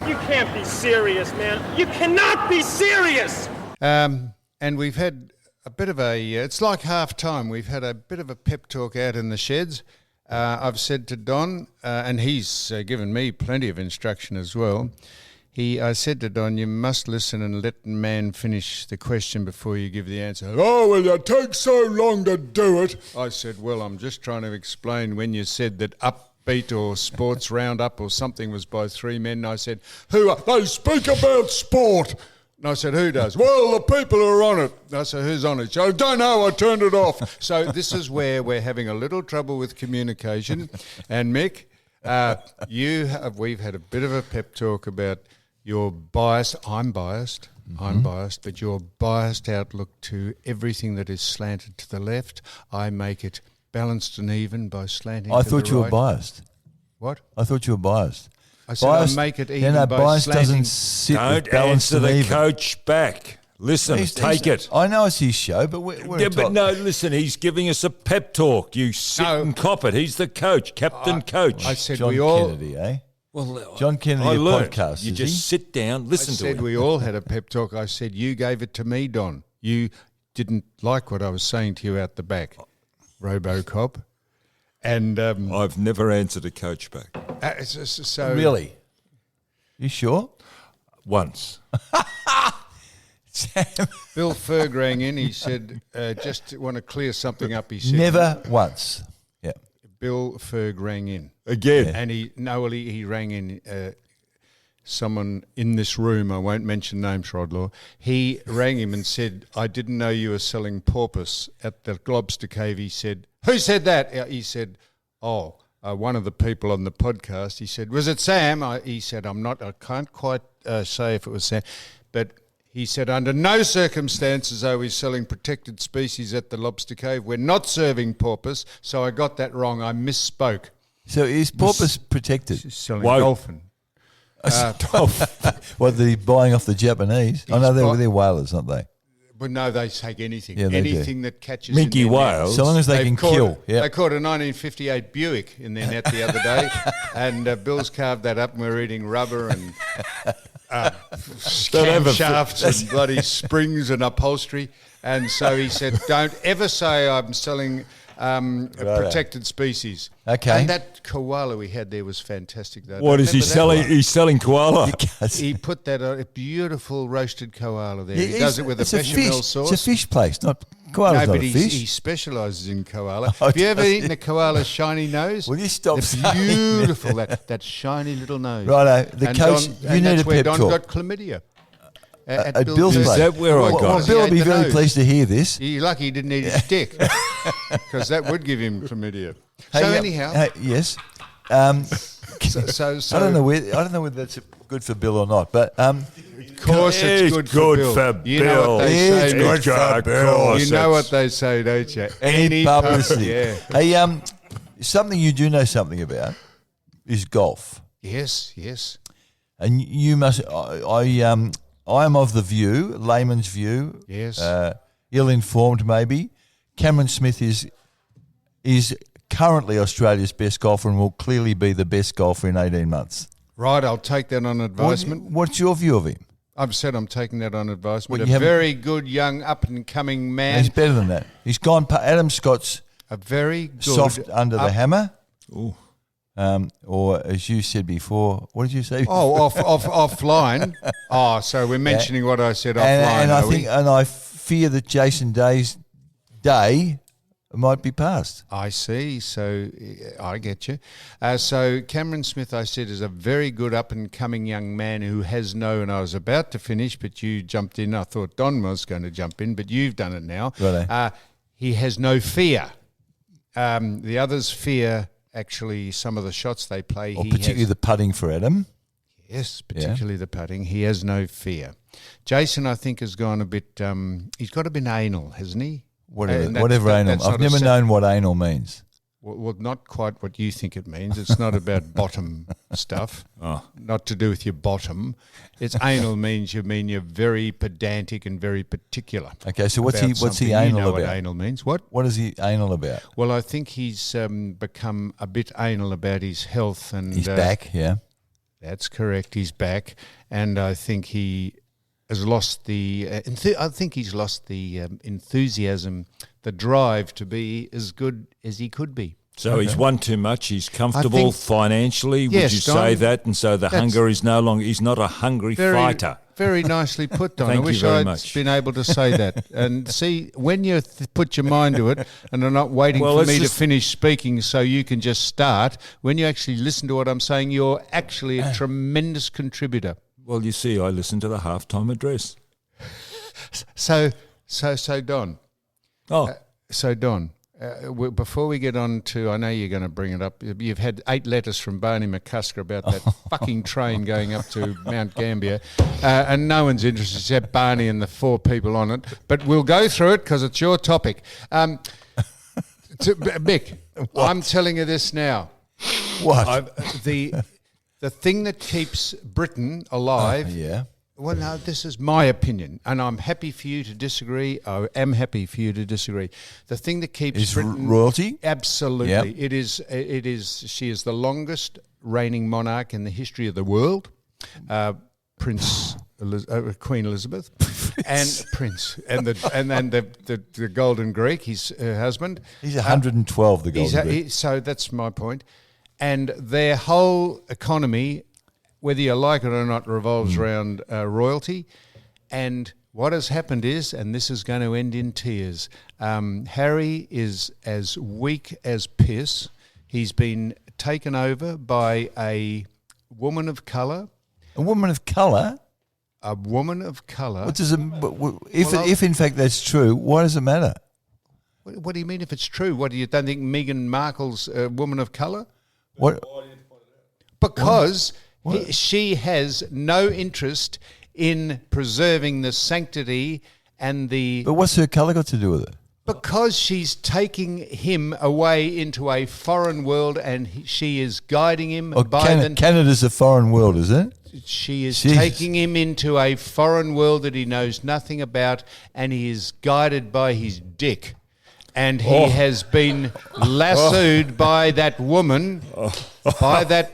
You can't be serious, man. You cannot be serious! And we've had a bit of it's like half time. We've had a bit of a pep talk out in the sheds. I've said to Don, and he's given me plenty of instruction as well. I said to Don, you must listen and let the man finish the question before you give the answer. Oh, well, it takes so long to do it. I said, well, I'm just trying to explain when you said that Upbeat or Sports Roundup or something was by three men. I said, they speak about sport. And I said, who does? Well, the people who are on it. I said, who's on it? I don't know, I turned it off. So this is where we're having a little trouble with communication. And Mick, we've had a bit of a pep talk about your bias. I'm biased, but your biased outlook to everything that is slanted to the left. I make it balanced and even by slanting to the right. I thought you were biased. What? I thought you were biased. I said I make it even by bias slanting. doesn't sit with Don't balanced answer and the even. coach back. Listen, take it. I know it's his show, but we're But no, listen, he's giving us a pep talk. You sit and cop it. He's the coach, captain coach. I said John we all... Kennedy, eh? Well, John Kennedy, I a learned. podcast, You is just he? sit down, listen I to said him. we all had a pep talk. I said you gave it to me, Don. You didn't like what I was saying to you out the back, RoboCop. And I've never answered a coach back. so Really? You sure? Once. Bill Ferg rang in. He said, just want to clear something up. He said, Never once. Yeah. Bill Ferg rang in. Again. And he rang in someone in this room, I won't mention names, Rodlaw. He rang him and said, I didn't know you were selling porpoise at the Lobster Cave. He said, who said that? He said, one of the people on the podcast. He said, was it Sam? He said, I can't quite say if it was Sam, but he said, under no circumstances are we selling protected species at the Lobster Cave. We're not serving porpoise, so I got that wrong. I misspoke. So is porpoise protected? She's selling Whoa. dolphin. What, they're buying off the Japanese? I know they're whalers, aren't they? But no, they take anything. Yeah, they anything that catches Minke in their net. whales. So long as they can kill. Yeah. They caught a 1958 Buick in their net the other day, and Bill's carved that up, and we're eating rubber and shafts and bloody springs and upholstery. And so he said, don't ever say I'm selling a protected species. Okay. And that koala we had there was fantastic, though. What is he selling? He's selling koala. He put that on a beautiful roasted koala there. He does it with a bechamel sauce. It's a fish place, not koala's No, not but a fish. he specialises in koala. Oh, Have you ever does eaten a koala's shiny nose? Will you stop They're saying beautiful, that shiny little nose. Righto, the And coach, Don, you and need that's a where pep Don talk. got chlamydia. At Bill's Bill's place. Is that where I got Well, it? Bill will He be ate the very nose. pleased to hear this. You're lucky he didn't eat his dick, because that would give him chlamydia. Hey, So yeah, anyhow, yes. so I don't know whether that's good for Bill or not, but of course it's good for Bill. You know what they It's say. good for Bill. You know what they say, don't you? any publicity. Yeah. Hey, something you do know something about is golf, Yes. and you must. I am of the view, layman's view, Yes. ill-informed maybe. Cameron Smith is currently Australia's best golfer and will clearly be the best golfer in 18 months. Right, I'll take that on advisement. What's your view of him? I've said I'm taking that on advisement. Well, you a haven't- very good young up-and-coming man. He's better than that. He's gone. Adam Scott's A very good soft under the hammer. Ooh. Or as you said before, what did you say? offline. Oh, so we're mentioning what I said offline. and are we? I fear that Jason Day's day might be past. I see. So I get you. So Cameron Smith, I said, is a very good up-and-coming young man who has and I was about to finish, but you jumped in. I thought Don was going to jump in, but you've done it now. Righto. He has no fear. The others fear, actually, some of the shots they play. Or particularly the putting for Adam. Yes, particularly the putting. He has no fear. Jason, I think, has gone a bit... he's got a bit anal, hasn't he? Whatever anal. I've never known what anal means. Well, not quite what you think it means. It's not about bottom stuff. Not to do with your bottom. It's anal means you're very pedantic and very particular. Okay, so what's he something. anal You know about? what anal means. What? What is he anal about? Well, I think he's become a bit anal about his health and His back, yeah. That's correct. He's back, and I think he has lost the. I think he's lost the enthusiasm, the drive to be as good as he could be. So he's won too much. He's comfortable financially. Yes, would you say Don, that? And so the hunger is no longer. He's not a hungry fighter. Very nicely put, Don. Thank I wish you very I'd much. been able to say that. And see, when you put your mind to it and are not waiting Well, for it's me to just- finish speaking so you can just start, when you actually listen to what I'm saying, you're actually a tremendous contributor. Well, you see, I listened to the halftime address. So Don. Oh, Don, before we get on to, I know you're going to bring it up, you've had 8 letters from Barney McCusker about that fucking train going up to Mount Gambier, and no one's interested except Barney and the 4 people on it, but we'll go through it because it's your topic. Mick, I'm telling you this now. What? The thing that keeps Britain alive... Yeah. Well, no, this is my opinion, and I'm happy for you to disagree. I am happy for you to disagree. The thing that keeps Is Britain... royalty? Absolutely. Yep. It is. She is the longest reigning monarch in the history of the world. Queen Elizabeth and Prince and the Golden Greek, her husband. He's 112, the Golden Greek. So that's my point. And their whole economy, whether you like it or not, revolves around royalty. And what has happened is, and this is going to end in tears, Harry is as weak as piss. He's been taken over by a woman of colour. A woman of colour? A woman of colour. What does it, if in fact that's true, why does it matter? What do you mean if it's true? What, you don't think Meghan Markle's a woman of colour? What? Because she has no interest in preserving the sanctity and the... But what's her colour got to do with it? Because she's taking him away into a foreign world and she is guiding him Canada's a foreign world, is it? She is Jesus. taking him into a foreign world that he knows nothing about, and he is guided by his dick. And he has been lassoed by that woman, by that...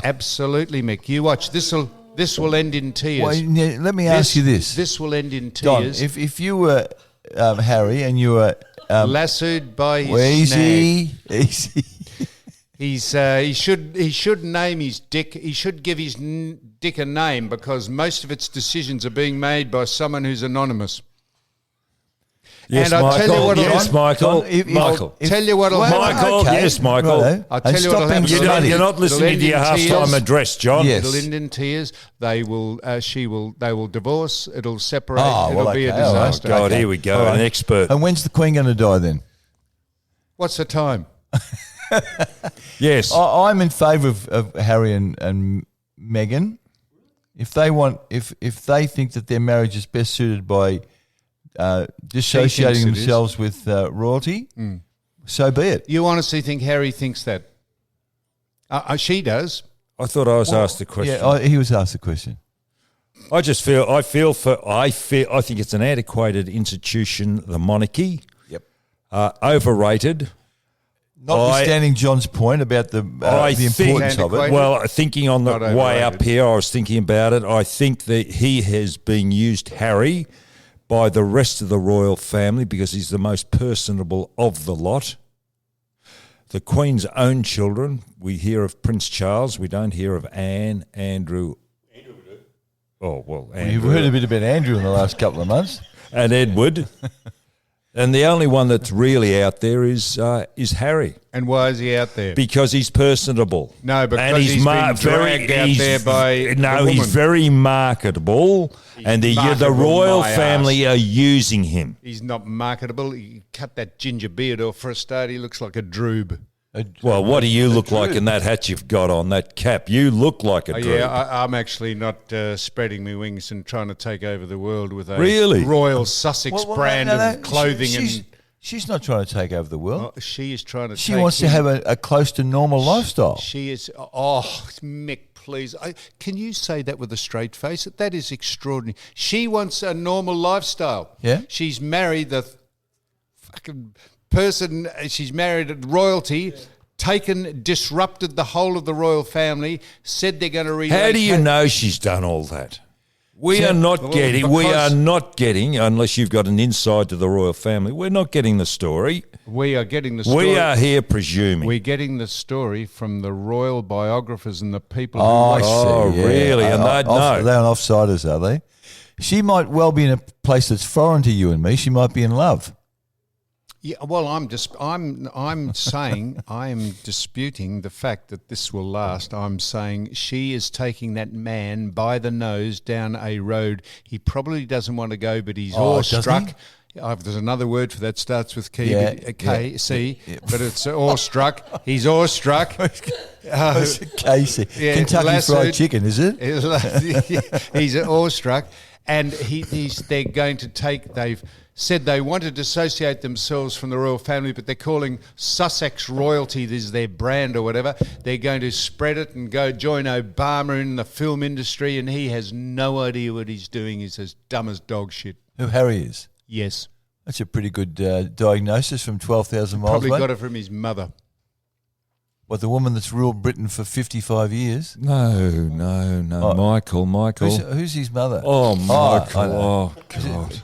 Absolutely, Mick. You watch. This will end in tears. Well, let me ask you this. This will end in Don, tears. if you were Harry and you were... lassoed by his snag. Easy. He should name his dick. He should give his dick a name because most of its decisions are being made by someone who's anonymous. yes, and I'll Michael. tell you what'll Yes, happen. Michael. Michael. Tell you what'll happen. Michael, yes, Michael. Righto. I'll tell And you stop what'll being happen. slutty. You're not listening to your It'll end in halftime tears. address, John. Yes. It'll end in tears. They will. They will divorce. It'll separate. Oh, It'll well, be a okay, all right. disaster. God, Okay. here we go. All right. An expert. And when's the Queen going to die then? What's the time? Yes. I'm in favour of Harry and Meghan. If they think that their marriage is best suited by dissociating it is. themselves with royalty, so be it. You honestly think Harry thinks that? She does. I thought I was asked the question. Yeah, he was asked the question. I think it's an antiquated institution, the monarchy. Yep. Overrated. Notwithstanding John's point about the importance of it. Well, thinking on the Not way up overrated. here, I was thinking about it. I think that he has been used, Harry, by the rest of the royal family because he's the most personable of the lot. The Queen's own children, we hear of Prince Charles. We don't hear of Anne, Andrew. Oh, well, Andrew. You've heard a bit about Andrew in the last couple of months. And Edward. And the only one that's really out there is Harry. And why is he out there? Because he's personable. No, because and he's been dragged out there by No, the he's woman. very marketable, and the marketable, royal my family are using him. He's not marketable. He cut that ginger beard off for a start. He looks like a droob. Well, what do you look like in that hat you've got on, that cap? You look like a droop. Yeah, I'm actually not spreading my wings and trying to take over the world with a Really? Royal Sussex brand of clothing. She's not trying to take over the world. She is trying to She take wants to him. have a close to normal lifestyle. She is. Oh, Mick, please. Can you say that with a straight face? That is extraordinary. She wants a normal lifestyle. Yeah? She's married the fucking person. She's married royalty. disrupted the whole of the royal family, said they're going to relocate. How do you know she's done all that? We are not getting, unless you've got an inside to the royal family, we're not getting the story. We are getting the story. We are here presuming. We're getting the story from the royal biographers and the people who I see. wrote Yeah. really? And they'd know. They're on offsiders, are they? She might well be in a place that's foreign to you and me. She might be in love. Yeah, well, I'm saying I am disputing the fact that this will last. I'm saying she is taking that man by the nose down a road he probably doesn't want to go, but he's awestruck. There's another word for that, starts with K, C, but it's awestruck. He's awestruck. Casey. Kentucky Fried Chicken, is it? He's awestruck, and they're going to take. They've said they want to dissociate themselves from the royal family, but they're calling Sussex royalty, this is their brand or whatever. They're going to spread it and go join Obama in the film industry, and he has no idea what he's doing. He's as dumb as dog shit. Who Harry is? Yes. That's a pretty good diagnosis from 12,000 miles Probably away. got it from his mother. What, the woman that's ruled Britain for 55 years? No. Oh. Michael. Who's his mother? Oh, Michael. I know. Oh, God.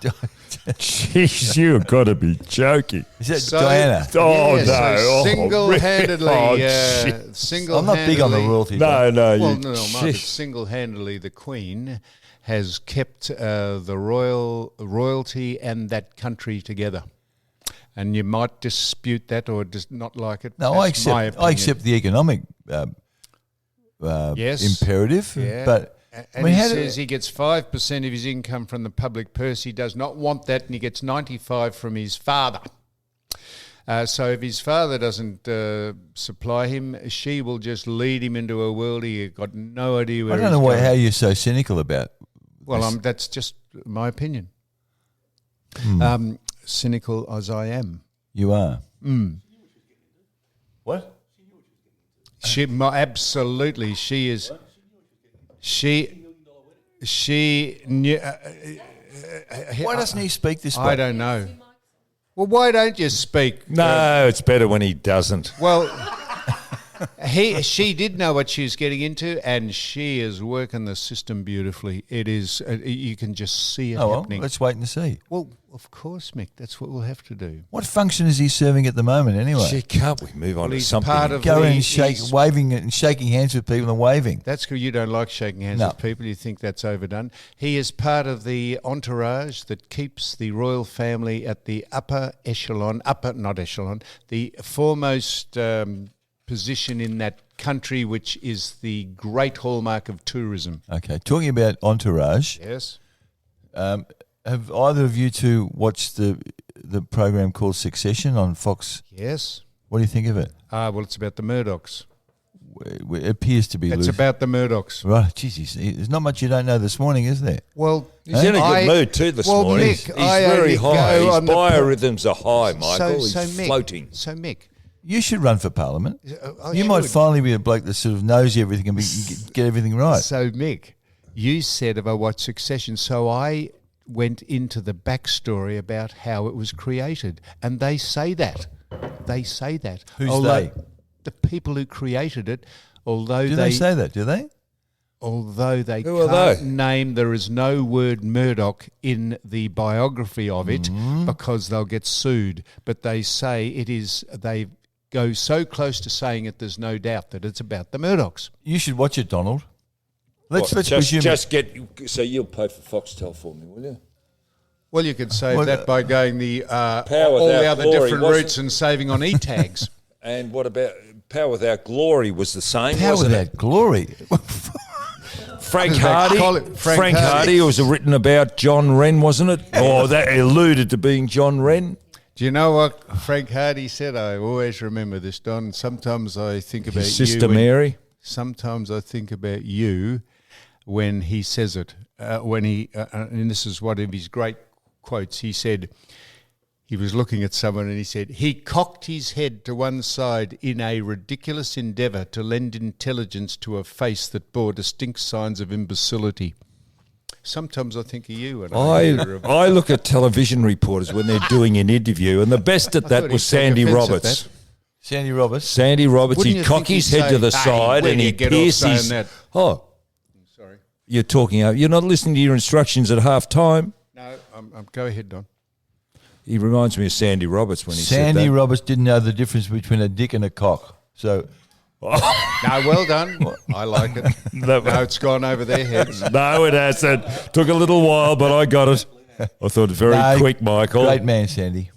Jeez, you've got to be joking. Is that Diana? Oh, yeah, no. So single-handedly, I'm not big on the royalty. No. Well, no, but single-handedly, the Queen has kept the royalty and that country together. And you might dispute that or just not like it. No, That's my opinion. I accept the economic imperative. Yeah. But And he says he gets 5% of his income from the public purse. He does not want that, and he gets 95% from his father. So if his father doesn't supply him, she will just lead him into a world he got no idea where. I don't know how you're so cynical about. Well, that's just my opinion. Cynical as I am. You are. What? Absolutely, she is. She knew. Why doesn't he speak this way? I don't know. Well, why don't you speak? No, it's better when he doesn't. Well, she did know what she was getting into, and she is working the system beautifully. It is. You can just see it happening. Let's wait and see. Well, of course, Mick. That's what we'll have to do. What function is he serving at the moment, anyway? Can't we move on to he's something? part of Go and waving and shaking hands with people and waving. That's good. You don't like shaking hands with people. You think that's overdone. He is part of the entourage that keeps the royal family at the the foremost position in that country, which is the great hallmark of tourism. Okay, talking about entourage. Yes. Have either of you two watched the program called Succession on Fox? Yes. What do you think of it? Well, it's about the Murdochs. It appears to be. It's about the Murdochs. Right, geez, there's not much you don't know this morning, is there? Well, he's in a good mood too this morning. Mick, he's very high. His biorhythms are high, Michael. He's Mick, floating. So, Mick. You should run for Parliament. You might finally be a bloke that sort of knows everything and get everything right. So, Mick, you said if I watched Succession, so I went into the backstory about how it was created, and they say that. Who's they? The people who created it. Although do they say that? Do they? Although they Who can't are they? name, there is no word Murdoch in the biography of it because they'll get sued. But they say it is. They go so close to saying it, there's no doubt that it's about the Murdochs. You should watch it, Donald. Let's Just presume. so you'll pay for Foxtel for me, will you? Well, you could save that by going the all Without the other Glory, different wasn't routes and saving on e-tags. And what about Power Without Glory was the same, Power wasn't Without Glory. Frank They Hardy. call it Frank Frank Hardy. Hardy was written about John Wren, wasn't it? Or that alluded to being John Wren. Do you know what Frank Hardy said? I always remember this, Don. Sometimes I think about His sister Mary. Sometimes I think about you when he says it. And this is one of his great quotes. He said, he was looking at someone and he said, he cocked his head to one side in a ridiculous endeavour to lend intelligence to a face that bore distinct signs of imbecility. Sometimes I think of you. And I look at television reporters when they're doing an interview, and the best at I that thought was he'd take Sandy offence at Roberts. that. Sandy Roberts. Sandy Roberts, Wouldn't he'd you cock think he'd his head say, to the "Hey, side where and do you he'd get off pierce saying his... that?" Oh, Sorry. you're talking over... You're not listening to your instructions at half time. No, go ahead, Don. He reminds me of Sandy Roberts when he said Sandy that. Roberts didn't know the difference between a dick and a cock. So No, well done. I like it. No, it's gone over their heads. No, it hasn't. Took a little while, but I got it. I thought it very quick, Michael. Great man, Sandy.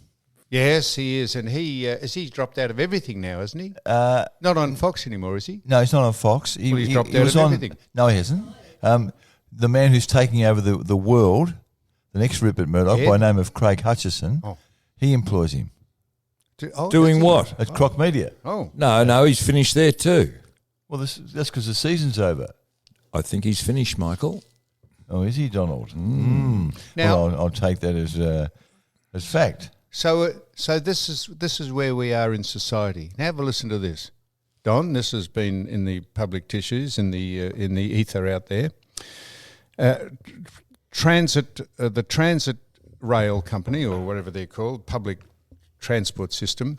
Yes, he is, and he's dropped out of everything now, hasn't he? Not on Fox anymore, is he? No, he's not on Fox. Well, he's dropped out was of on, everything. No, he hasn't. The man who's taking over the world, the next Rupert Murdoch, Yeah. by name of Craig Hutchison, Oh. he employs him Doing that's what? at Croc Media. Oh, No, he's finished there too. Well, that's because the season's over. I think he's finished, Michael. Oh, is he, Donald? Now- well, I'll take that as fact. so this is where we are in society. Now have a listen to this, Don. This has been in the public tissues, in the ether out there. The transit rail company, or whatever they're called, public transport system,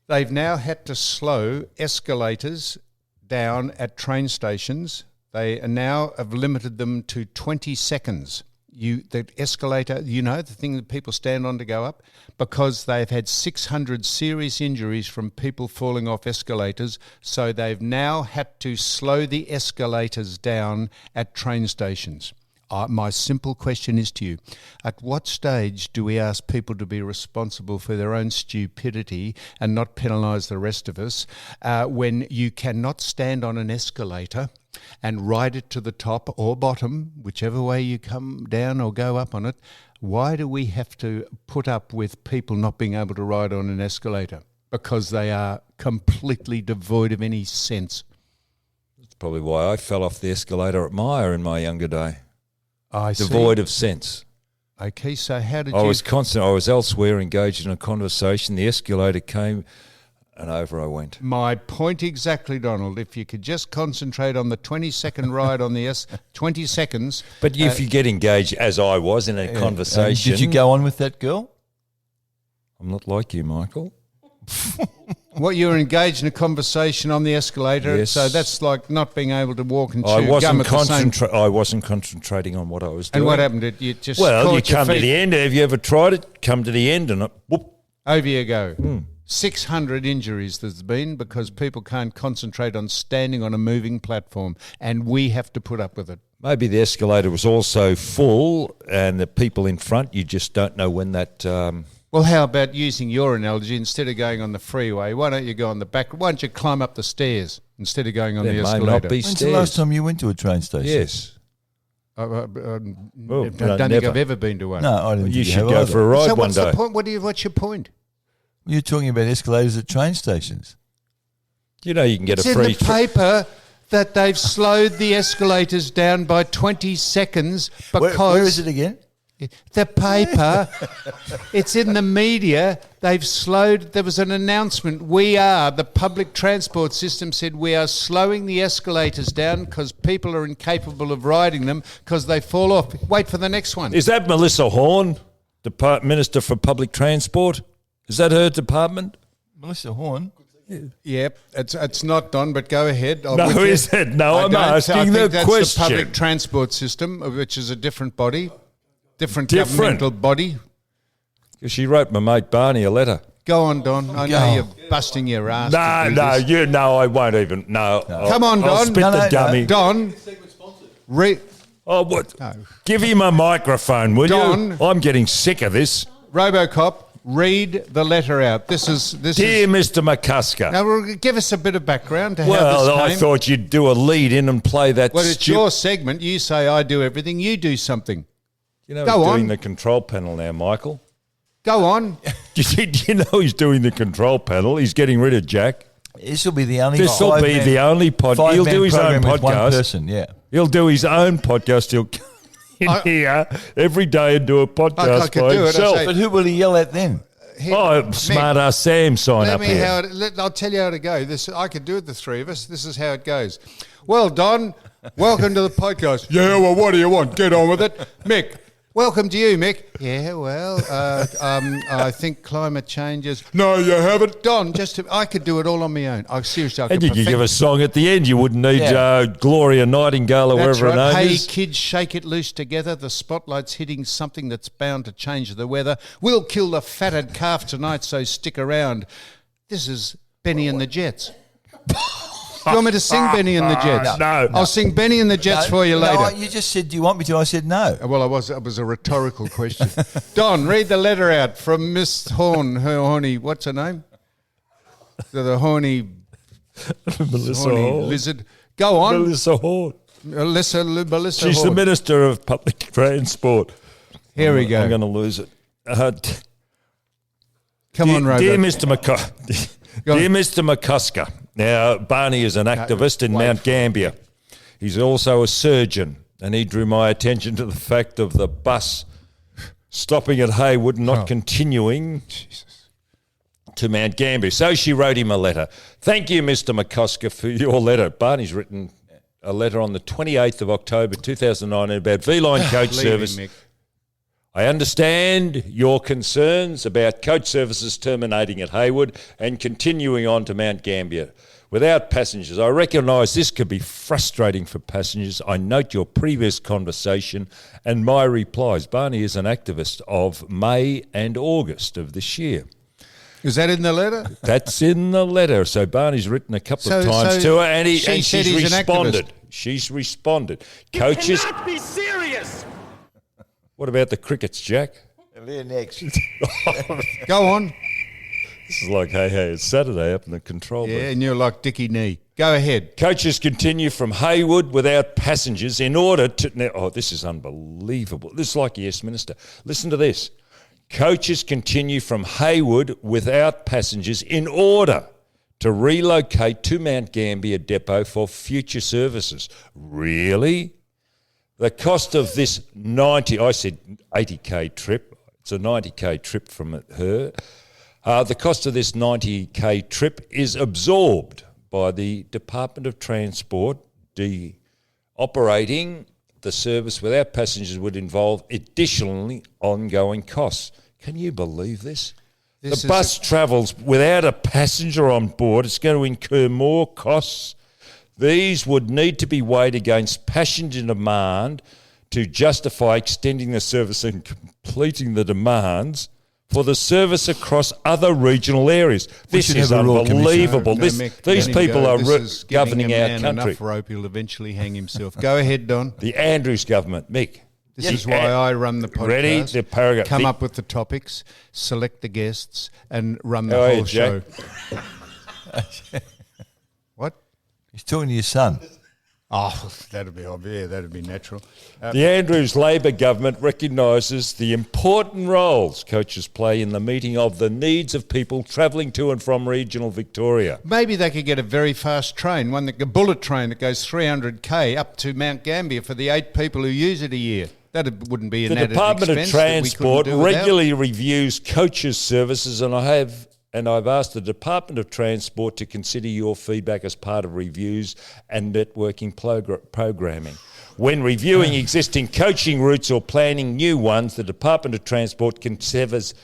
they've now had to slow escalators down at train stations. They are now have limited them to 20 seconds. The escalator, the thing that people stand on to go up, because they've had 600 serious injuries from people falling off escalators, so they've now had to slow the escalators down at train stations. My simple question is to you, at what stage do we ask people to be responsible for their own stupidity and not penalise the rest of us when you cannot stand on an escalator and ride it to the top or bottom, whichever way you come down or go up on it? Why do we have to put up with people not being able to ride on an escalator? Because they are completely devoid of any sense. That's probably why I fell off the escalator at Myer in my younger day. I see. Devoid of sense. Okay, so how did I you... was elsewhere engaged in a conversation. The escalator came and over I went. My point exactly, Donald. If you could just concentrate on the 20-second ride on the 20 seconds... But if you get engaged, as I was, in a conversation... Did you go on with that girl? I'm not like you, Michael. What, you were engaged in a conversation on the escalator, Yes. so that's like not being able to walk and chew I gum wasn't, at the same... I wasn't concentrating on what I was doing. And what happened? Did you just Well, you caught your come to feet? the end. Have you ever tried it? Come to the end and whoop. Over you go. 600 injuries there's been because people can't concentrate on standing on a moving platform, and we have to put up with it. Maybe the escalator was also full and the people in front, you just don't know when that... Well, how about using your analogy? Instead of going on the freeway, why don't you go on the back? Why don't you climb up the stairs instead of going on There the may escalator? not be When's the last stairs. time you went to a train station? Yes. I Well, don't no, think never. I've ever been to one. No, I didn't. You think should have go either. for a ride So one what's day. the point? What's your point? You're talking about escalators at train stations. You know you can get It's a in free... the paper that they've slowed the escalators down by 20 seconds because... Where is it again? The paper, it's in the media. They've slowed, there was an announcement. The public transport system said we are slowing the escalators down because people are incapable of riding them because they fall off. Wait for the next one. Is that Melissa Horn, Minister for Public Transport? Is that her department? Melissa Horn. Yep, it's not, Don, but go ahead. No, is it? No, I'm I asking think the that's question. the public transport system, which is a different body, different Different. governmental body. She wrote my mate Barney a letter. Go on, Don. I know Go. you're busting your ass. No, to do no, this. I won't even. No. Come on, I'll Don. spit No, the no, dummy. Don, Oh, what? Give him a microphone, will Don. you? I'm getting sick of this. RoboCop, read the letter out. This Dear is. Mr. McCusker. Now, give us a bit of background to how Well, this I came. thought you'd do a lead in and play that. Well, it's your segment. You say I do everything. You do something. You know, Go he's on. doing the control panel now, Michael. Go on. Do you know he's doing the control panel? He's getting rid of Jack. This will be the only. This will be the only podcast. He'll do his own With one podcast. person, yeah. He'll do his own podcast. He'll come in here every day and do a podcast I could by do it. I himself. say- But who will he yell at then? Here, Oh, smart ass Sam sign Let up me here. I'll tell you how to go. I could do it, the three of us. This is how it goes. Well, Don, welcome to the podcast. Yeah, well, what do you want? Get on with it. Mick, Welcome to you, Mick. Yeah, well, I think climate change is... No, you haven't. Don, I could do it all on my own. Seriously, I could And you could give a song at the end. You wouldn't need Gloria Nightingale or That's wherever right. her name Hey, is. kids, shake it loose together. The spotlight's hitting something that's bound to change the weather. We'll kill the fatted calf tonight, so stick around. This is Benny and the Jets. Do you want me to sing Benny and the Jets? No. I'll sing Benny and the Jets for you later. No, you just said, do you want me to? I said no. Well, it was a rhetorical question. Don, read the letter out from Miss Horn, her horny, what's her name? The horny Melissa horny Hall. lizard. Go on. Melissa Hall. Melissa She's the Horn. Minister of Public Transport. Here we go. I'm going to lose it. Come on, Robert. Dear Mr. McCusker, now Barney is an activist in Mount Gambier. He's also a surgeon, and he drew my attention to the fact of the bus stopping at Haywood, not continuing to Mount Gambier. So she wrote him a letter. Thank you, Mr. McCusker, for your letter. Barney's written a letter on the 28th of October 2009 about V-Line coach service. Mick. I understand your concerns about coach services terminating at Haywood and continuing on to Mount Gambier without passengers. I recognise this could be frustrating for passengers. I note your previous conversation and my replies. Barney is an activist of May and August of this year. Is that in the letter? That's in the letter. So Barney's written a couple of times to her, and she's he's an responded. activist. She's responded. You Coaches, cannot be serious. what about the crickets, Jack? They're next. Go on. This is like, hey, it's Saturday up in the control booth. Yeah, and you're like Dickie Knee. Go ahead. Coaches continue from Haywood without passengers in order to... Now, this is unbelievable. This is like Yes Minister. Listen to this. Coaches continue from Haywood without passengers in order to relocate to Mount Gambier Depot for future services. Really? The cost of this 80K trip, it's a 90K trip from her, the cost of this 90K trip is absorbed by the Department of Transport. Operating the service without passengers would involve additionally ongoing costs. Can you believe this? The bus travels without a passenger on board. It's going to incur more costs. These would need to be weighed against passenger demand to justify extending the service and completing the demands for the service across other regional areas. This should is have a royal unbelievable. No, Mick, These let him people go. are This is giving governing a our man country. enough rope, he'll eventually hang himself. Go ahead, Don. The Andrews government, Mick. This is why I run the podcast. Ready? The paragraph. Come up with the topics, select the guests, and run the How are you, whole show. Jack? What? He's talking to your son. Oh, that'd be obvious. Yeah, that'd be natural. The Andrews Labor government recognises the important roles coaches play in the meeting of the needs of people travelling to and from regional Victoria. Maybe they could get a very fast train, a bullet train that goes 300k up to Mount Gambier for the 8 people who use it a year. That wouldn't be an The added Department of expense that we couldn't Transport do without. regularly reviews coaches' services, and I've asked the Department of Transport to consider your feedback as part of reviews and networking programming. When reviewing existing coaching routes or planning new ones, the Department of Transport considers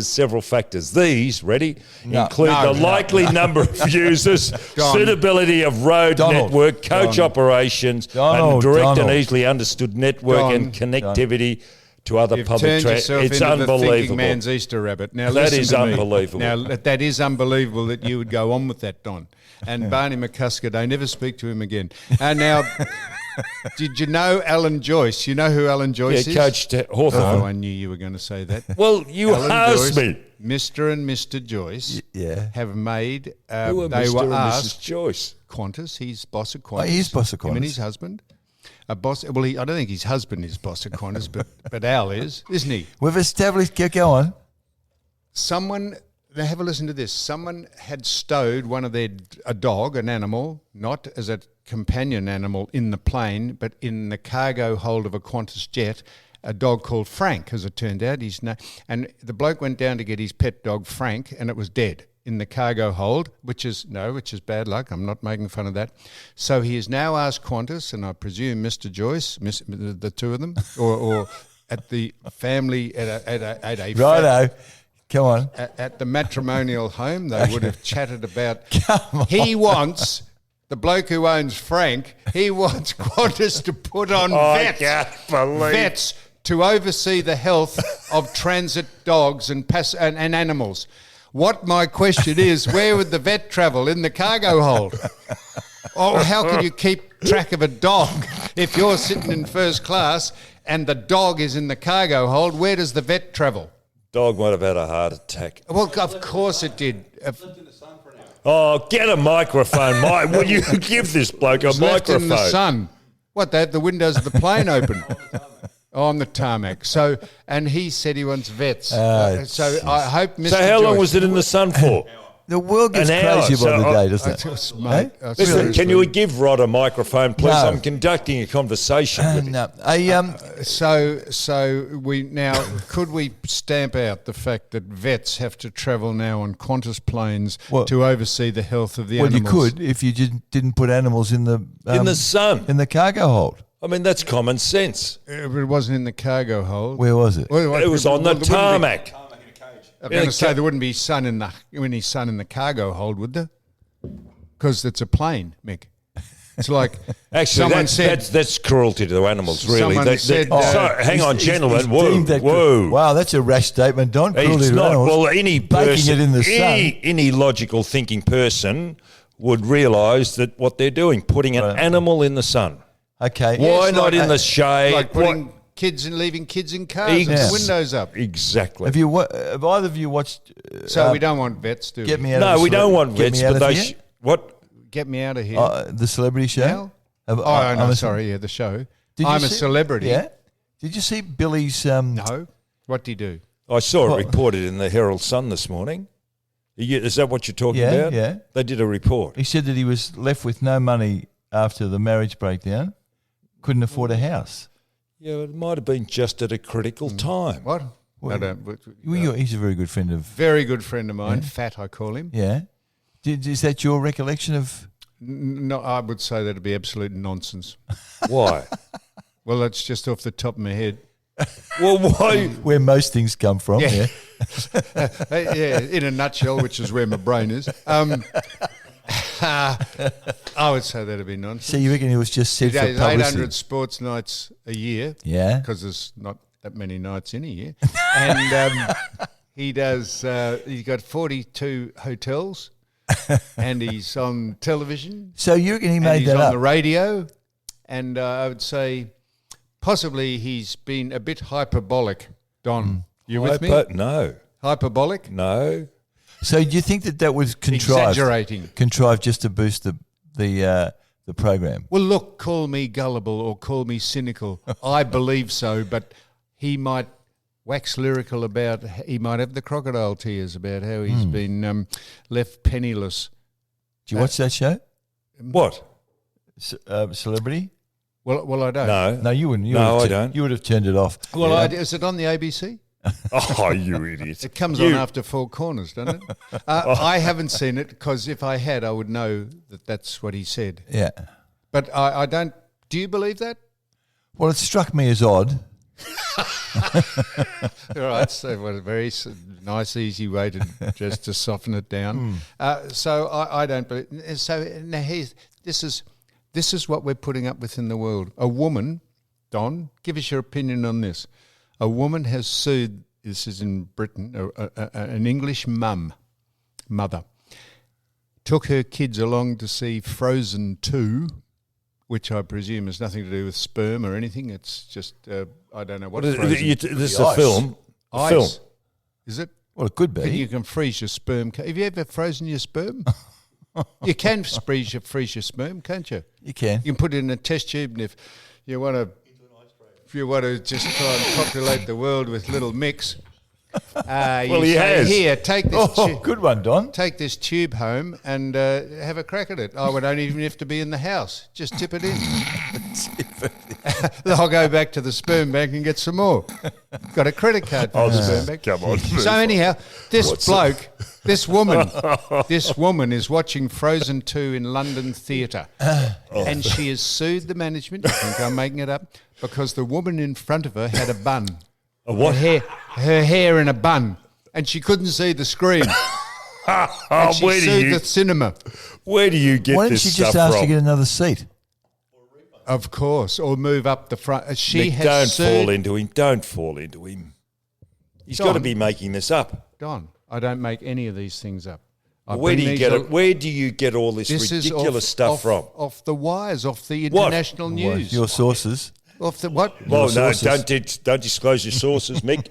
several factors. These, include the likely number of users, suitability of road network, coach operations, and direct and easily understood network and connectivity to other public transport. It's into the thinking unbelievable. man's Easter rabbit. Now, That listen is to me. unbelievable. Now, that is unbelievable that you would go on with that, Don. And Barney McCusker, they never speak to him again. And now, did you know Alan Joyce? You know who Alan Joyce is? Coached Hawthorn. Oh, I knew you were going to say that. Well, you Alan asked Joyce, me. Mr. and Mr. Joyce Yeah. have made, Who are they Mr. were and asked, Mrs. Joyce? Qantas, he's boss of Qantas. he is boss of Him and Qantas. his husband. I don't think his husband is boss of Qantas, but Al is, isn't he? We've established, go on. Now have a listen to this. Someone had stowed a dog, an animal, not as a companion animal in the plane, but in the cargo hold of a Qantas jet, a dog called Frank, as it turned out. And the bloke went down to get his pet dog, Frank, and it was dead in the cargo hold, which is bad luck. I'm not making fun of that. So he has now asked Qantas, and I presume Mr. Joyce, the two of them, or at the family at a Righto. Come on. at the matrimonial home, they would have chatted about. He wants the bloke who owns Frank. He wants Qantas to put on vets to oversee the health of transit dogs and animals. What my question is, where would the vet travel? In the cargo hold? Or how can you keep track of a dog if you're sitting in first class and the dog is in the cargo hold? Where does the vet travel? Dog might have had a heart attack. Well, of course it did. Oh, get a microphone, Mike. Will you give this bloke a Left microphone? in the sun. What, they had the windows of the plane open? On the tarmac. So, and he said he wants vets. So I hope Mr. So how long Joyce- was it in the sun for? The world gets An hour, crazy by so the I- day, doesn't it? Mate, Listen, seriously. can you give Rod a microphone, please? No. I'm conducting a conversation with him. No. So we now could we stamp out the fact that vets have to travel now on Qantas planes Well- to oversee the health of the Well, you animals? could if you didn't put animals in the sun. in the cargo hold. I mean, that's common sense. But it wasn't in the cargo hold. Where was it? Well, It was on the there wouldn't be- tarmac. I'm going to say there wouldn't be any sun in the cargo hold, would there? Because it's a plane, Mick. It's like Actually, someone said. that's cruelty to animals, really. Someone said, sorry, hang on, gentlemen. He's Whoa, deemed that whoa. Wow, that's a rash statement, Don. Cruelty It's to not. animals. Well, any baking person, it in the sun. any logical thinking person would realise that what they're doing, putting an animal in the sun. Okay. Why It's not like- in the shade? like putting kids and leaving kids in cars with Yes. the windows up. Exactly. Have either of you watched? So we don't want vets, do we? Get me out. No, of we don't want Get vets, Me Out but of they Here? what? Get me out of here. The celebrity show. Now? Have- Oh, I'm no, a- sorry, the show. Did you I'm a see- celebrity. Yeah. Did you see Billy's? No. What do you do? I saw it What? reported in the Herald Sun this morning. Is that what you're talking Yeah, about? yeah. They did a report. He said that he was left with no money after the marriage breakdown. Couldn't afford a house. Yeah, it might have been just at a critical time. What? Well, I don't. He's a very good friend of. Very good friend of mine. Fat, I call him. Yeah. Is that your recollection of? No, I would say that'd be absolute nonsense. Why? Well, that's just off the top of my head. Well, why? Where most things come from. Yeah. Yeah. Yeah, in a nutshell, which is where my brain is. I would say that'd be nonsense. So you reckon he was just said He for does publicity? 800 sports nights a year. Yeah. Because there's not that many nights in a year. And he does, he's got 42 hotels and he's on television. So you reckon he And made he's that on up? the radio. And I would say possibly he's been a bit hyperbolic. Don, you with me? No. Hyperbolic? No. So do you think that was contrived? Exaggerating. Contrived just to boost the program? Well, look, call me gullible or call me cynical. I believe so, but he might wax lyrical about, he might have the crocodile tears about how he's been left penniless. Do you watch that show? What? Celebrity? Well, I don't. No. No, you wouldn't. No, I don't. You would have turned it off. Well, Yeah. is it on the ABC? Oh, you idiot. It comes on after Four Corners, doesn't it? I haven't seen it because if I had, I would know that that's what he said. Yeah. But I don't. Do you believe that? Well, it struck me as odd. All right, so what a very nice, easy way to just to soften it down. So I don't believe. So now this is what we're putting up with in the world. A woman, Don, give us your opinion on this. A woman has sued. This is in Britain. An English mother, took her kids along to see Frozen 2, which I presume has nothing to do with sperm or anything. It's just I don't know what. Frozen. This is a film. A Ice. film. Is it? Well, it could be. You can freeze your sperm. Have you ever frozen your sperm? You can freeze your sperm, can't you? You can. You can put it in a test tube, and if you want to just try and populate the world with little mix, Well, he has. Here, take this. Good one, Don. Take this tube home and have a crack at it. I don't even have to be in the house. Just tip it in. I'll go back to the sperm bank and get some more. Got a credit card for the sperm bank. Come on. So anyhow, this woman is watching Frozen 2 in London Theatre. And she has sued the management, you think I'm making it up, because the woman in front of her had a bun. A what? Her hair in a bun. And she couldn't see the screen. And she sued the cinema. Where do you get Why this didn't she just stuff ask from? to get another seat? Of course, or move up the front. Nick, don't fall into him. Don't fall into him. He's got to be making this up. Don, I don't make any of these things up. Where do you get all this ridiculous stuff from? Off the wires, off the international news. Your sources. Off the what? Well, no, don't disclose your sources, Mick.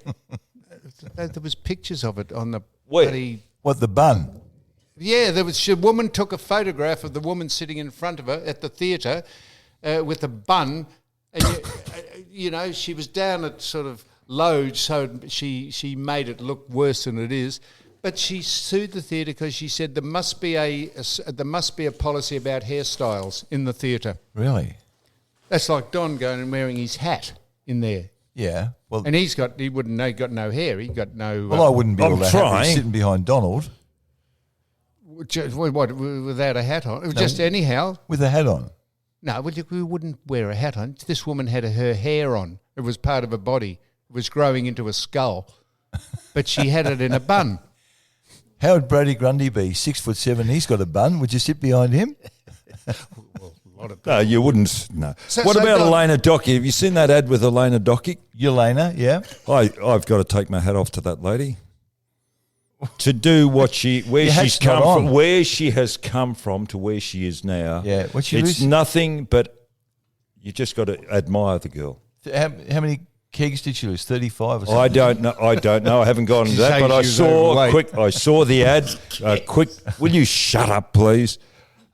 There was pictures of it on the Where? bloody... What, the bun? Yeah, there was. A woman took a photograph of the woman sitting in front of her at the theatre with a bun, and you know she was down at sort of low, so she made it look worse than it is. But she sued the theatre because she said there must be a policy about hairstyles in the theatre. Really? That's like Don going and wearing his hat in there. Yeah. Well, And he wouldn't know, got no hair. He got no... I wouldn't be all I'm that happy trying. sitting behind Donald what, without a hat on? Just anyhow. with a hat on. No, we wouldn't wear a hat on. This woman had her hair on. It was part of her body. It was growing into a skull. But she had it in a bun. How would Brady Grundy be? 6'7", he's got a bun. Would you sit behind him? No, you wouldn't. No. So What about Don- Elena Docky? Have you seen that ad with Elena Docky? Yelena, yeah. I've got to take my hat off to that lady. To do what where Your hat's she's come not from, on. where she has come from to where she is now. Yeah, what's she it's lose? nothing but you just got to admire the girl. How many kegs did she lose? 35 or something? I don't know. I haven't gone into that, Saying but I she was saw overweight. I saw the ad. Quick, will you shut up, please?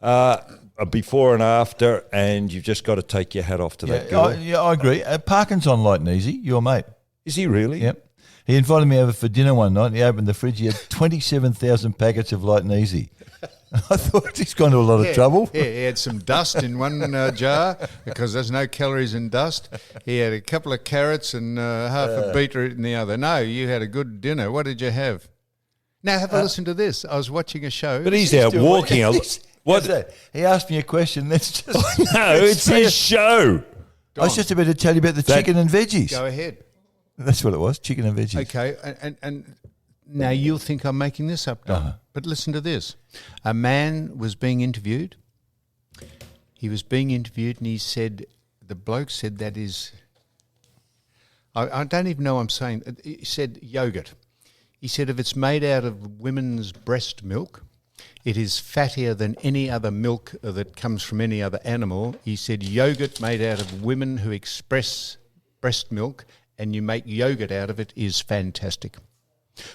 A before and after, and you've just got to take your hat off to that girl. I agree. Parkin's on Light and Easy, your mate. Is he really? Yep. He invited me over for dinner one night and he opened the fridge. He had 27,000 packets of Light and Easy. I thought he's gone to a lot of trouble. Yeah, he had some dust in one jar because there's no calories in dust. He had a couple of carrots and half a beetroot in the other. No, you had a good dinner. What did you have? Now, have a listen to this. I was watching a show. But he's out walking. What's that? He asked me a question. That's just No, it's his show. I was just about to tell you about the chicken and veggies. Go ahead. That's what it was, chicken and veggies. Okay, and now you'll think I'm making this up, Don, but listen to this. A man was being interviewed. He was being interviewed and he said, the bloke said that is, I don't even know I'm saying, he said yogurt. He said if it's made out of women's breast milk, it is fattier than any other milk that comes from any other animal. He said yogurt made out of women who express breast milk and you make yogurt out of it is fantastic.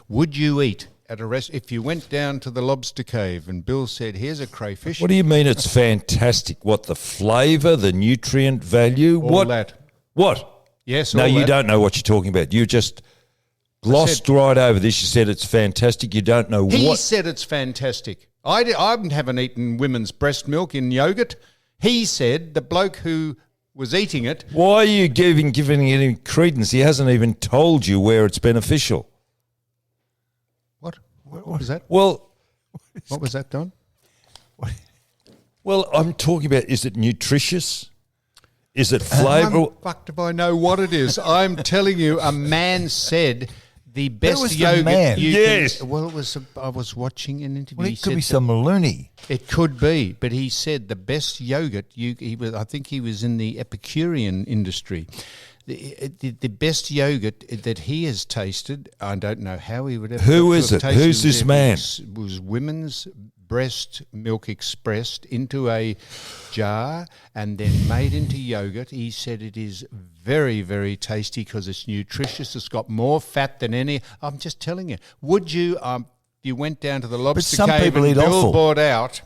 Would you eat at a if you went down to the lobster cave and Bill said, here's a crayfish. What do you mean it's fantastic? What, the flavour, the nutrient value? All what? that. What? Yes, No, all you that. don't know what you're talking about. You just glossed right over this. You said it's fantastic. You don't know He what. said it's fantastic. I haven't eaten women's breast milk in yogurt. He said the bloke who was eating it. Why are you giving it any credence? He hasn't even told you where it's beneficial. What was that? Well, What was that, Don? well, I'm talking about, is it nutritious? Is it I'm flavour? fucked if I know what it is. I'm telling you, a man said the best was the yogurt man? you Yes. can... Well, it was. I was watching an interview. Well, He it could be said some loony. It could be, but he said the best yogurt. I think he was in the Epicurean industry. The best yogurt that he has tasted. I don't know how he would ever. Who is have it? tasted Who's this it. man? Was women's breast milk expressed into a jar and then made into yogurt. He said it is very, very tasty because it's nutritious. It's got more fat than any. I'm just telling you. Would you? You went down to the lobster some cave people and eat Bill offal. bought out.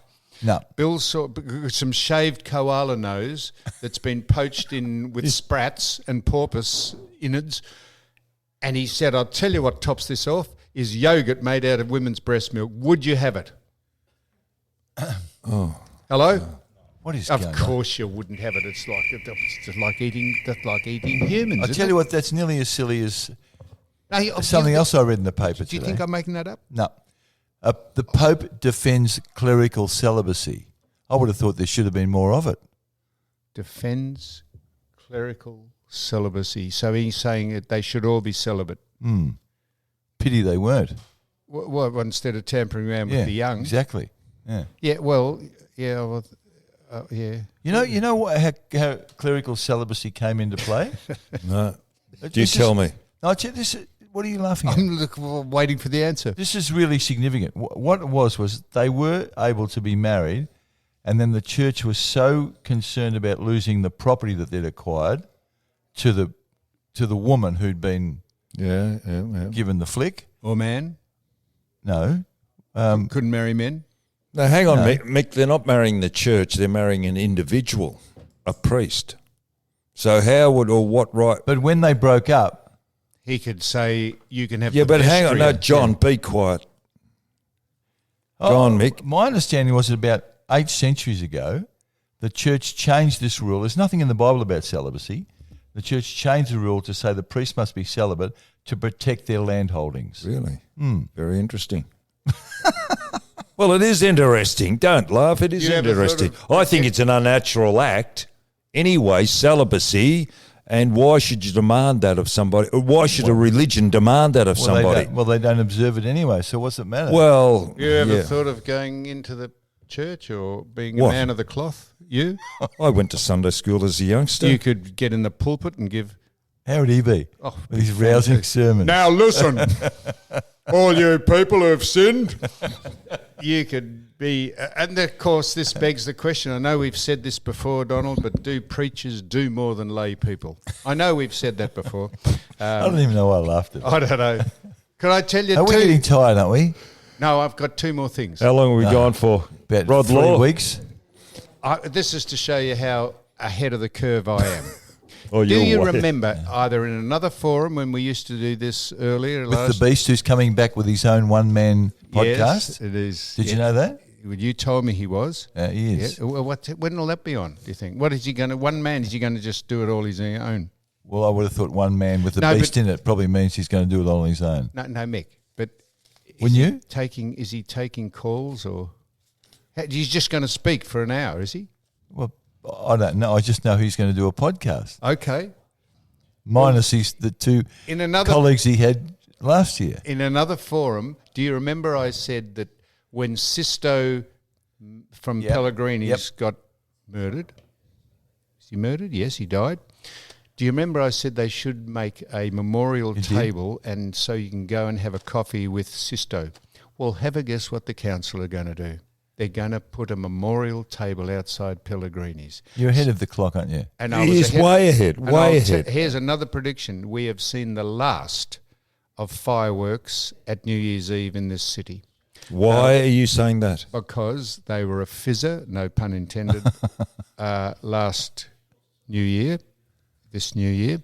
No. Bill saw some shaved koala nose that's been poached in with sprats and porpoise innards. And he said, I'll tell you what tops this off is yogurt made out of women's breast milk. Would you have it? Hello? What is Of going on? course you wouldn't have it. It's just like eating humans. I tell you what, that's nearly as silly as No, something else I read in the paper Do you today. think I'm making that up? No. The Pope defends clerical celibacy. I would have thought there should have been more of it. Defends clerical celibacy. So he's saying that they should all be celibate. Pity they weren't. Well, instead of tampering around Yeah, with the young. exactly. Yeah. Yeah, well, yeah. You know what, how clerical celibacy came into play? No. You This tell is- me. No, what are you laughing at? I'm waiting for the answer. This is really significant. What it was they were able to be married, and then the church was so concerned about losing the property that they'd acquired to the woman who'd been Yeah. given the flick. Or man. No. Couldn't marry men. Now, hang on, No. Mick. They're not marrying the church. They're marrying an individual, a priest. So how would or what right? But when they broke up, He could say, you can have Yeah, the but hang on. No, vestry. John, be quiet. Go on, Mick. My understanding was that about 8 centuries ago, the church changed this rule. There's nothing in the Bible about celibacy. The church changed the rule to say the priest must be celibate to protect their land holdings. Really? Very interesting. Well, it is interesting. Don't laugh. It is You ever interesting. thought of- I think it's an unnatural act. Anyway, celibacy. And why should you demand that of somebody? Or why should a religion demand that of somebody? They don't observe it anyway, so what's it matter? Well, You ever yeah. thought of going into the church or being What? a man of the cloth? You? I went to Sunday school as a youngster. You could get in the pulpit and give... How would he be? Oh, With his rousing sermon. Now listen, all you people who have sinned. You could be, and of course this begs the question. I know we've said this before, Donald, but do preachers do more than lay people? I know we've said that before. I don't even know why I laughed at it. I don't know. Can I tell you Are we two? getting tired, aren't we? No, I've got two more things. How long have we gone for? About Rod 3 Law? weeks. This is to show you how ahead of the curve I am. Oh, Do you're you way- remember either in another forum when we used to do this earlier? With the Beast who's coming back with his own one-man podcast. Yes, it is. Did you know that? You told me he was. He is. Yeah. Well, when will that be on, do you think? What is he going to, one man, is he going to just do it all his own? Well, I would have thought one man with the No, Beast but- in it probably means he's going to do it all on his own. No, Mick, but Wouldn't you? is he taking calls or he's just going to speak for an hour, is he? Well, I don't know. I just know he's going to do a podcast. Okay. Minus the two In another colleagues he had last year. in another forum, do you remember I said that when Sisto from Yep. Pellegrini's Yep. got murdered? Is he murdered? Yes, he died. Do you remember I said they should make a memorial Indeed. table and so you can go and have a coffee with Sisto? Well, have a guess what the council are going to do. They're going to put a memorial table outside Pellegrini's. You're ahead of the clock, aren't you? And He is way ahead, And way I'll ahead. Here's another prediction. We have seen the last of fireworks at New Year's Eve in this city Why are you saying that? because they were a fizzer, no pun intended, last New Year, this New Year.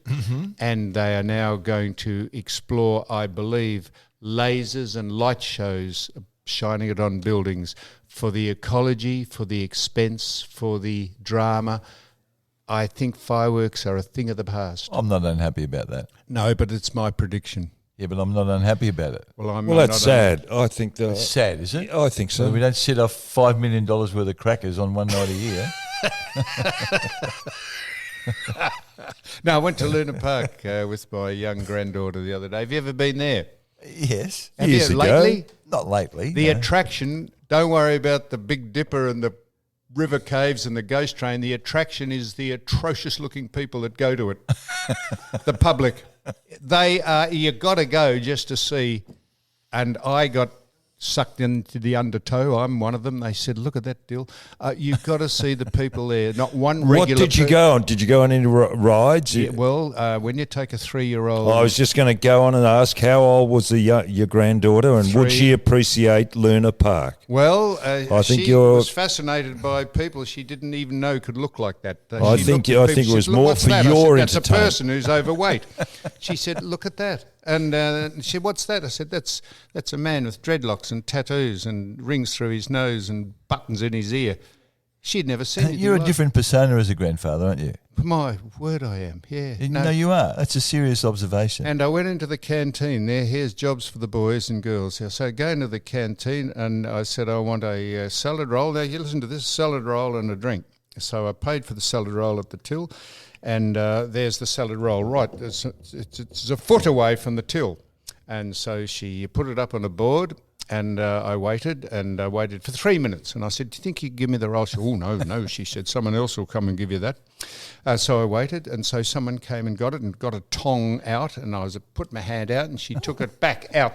And they are now going to explore, I believe, lasers and light shows shining it on buildings for the ecology, for the expense, for the drama. I think fireworks are a thing of the past. I'm not unhappy about that. No, but it's my prediction. Yeah, but I'm not unhappy about it. Well, Well, that's sad. I think the. It's sad, is it? I think So so. we don't set off $5 million worth of crackers on one night a year. No, I went to Luna Park with my young granddaughter the other day. Have you ever been there? Yes. Have Years you ago. lately? Not lately. The no. attraction, don't worry about the Big Dipper and the river caves and the ghost train. The attraction is the atrocious looking people that go to it. The public. They are, you got to go just to see. And I got sucked into the undertow. I'm one of them. They said, look at that deal. You've got to see the people there. Not one regular What did you go on? Did you go on any rides? Yeah, well, when you take a 3-year-old... I was just going to go on and ask how old was your granddaughter and would 3. she appreciate Luna Park? Well, I think she you're- was fascinated by people she didn't even know could look like that. I She think looked at it people, was she said, "Look, more what's for that?" I said, your "That's a entertainment." person who's overweight." She said, "Look at that." And she said, what's that? I said, that's a man with dreadlocks and tattoos and rings through his nose and buttons in his ear. She'd never seen it. You're a different persona as a grandfather, aren't you? My word, I am, yeah. No, you are. That's a serious observation. And I went into the canteen there. Here's jobs for the boys and girls. So I go into the canteen and I said, I want a salad roll. Now, you listen to this, salad roll and a drink. So I paid for the salad roll at the till, and there's the salad roll. Right, it's a foot away from the till. And so she put it up on a board, and I waited for 3 minutes. And I said, do you think you can give me the roll? She said, oh, no, she said, someone else will come and give you that. So I waited, and so someone came and got it and got a tong out, and I put my hand out, and she took it back out,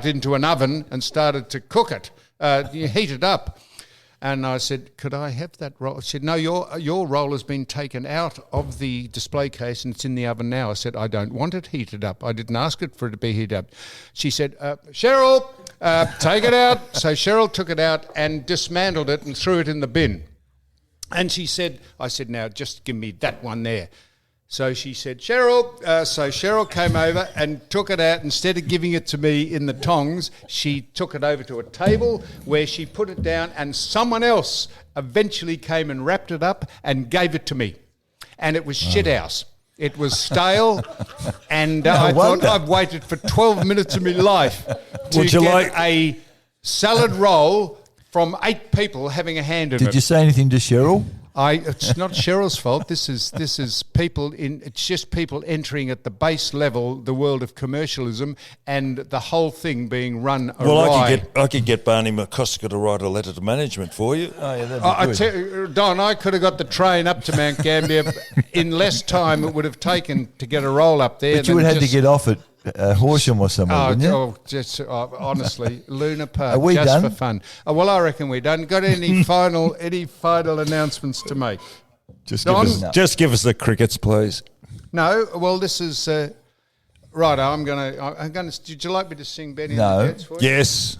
into an oven and started to cook it, heat it up. And I said, could I have that roll? She said, no, your roll has been taken out of the display case and it's in the oven now. I said, I don't want it heated up. I didn't ask it for it to be heated up. She said, Cheryl, take it out. So Cheryl took it out and dismantled it and threw it in the bin. And I said, now just give me that one there. So she said, Cheryl. So Cheryl came over and took it out. Instead of giving it to me in the tongs, she took it over to a table where she put it down, and someone else eventually came and wrapped it up and gave it to me. And it was shithouse. It was stale, and I thought, I've waited for 12 minutes of my life to get a salad roll from 8 people having a hand in it. Did you say anything to Cheryl? It's not Cheryl's fault. This is people it's just people entering at the base level the world of commercialism and the whole thing being run awry. Well, I could get Barney McCosker to write a letter to management for you. Oh, yeah, that'd be good. Don, I could have got the train up to Mount Gambier in less time it would have taken to get a roll up there. But you would have had to get off at Horsham or somewhere, wouldn't you? Honestly, Luna Park, Are we just done? for fun. Well, I reckon we're done. Got any final announcements to make? Just Don? give us the crickets, please. No. Well, this is right. I'm gonna. Did you like me to sing Benny No. and the Jets for you? Yes.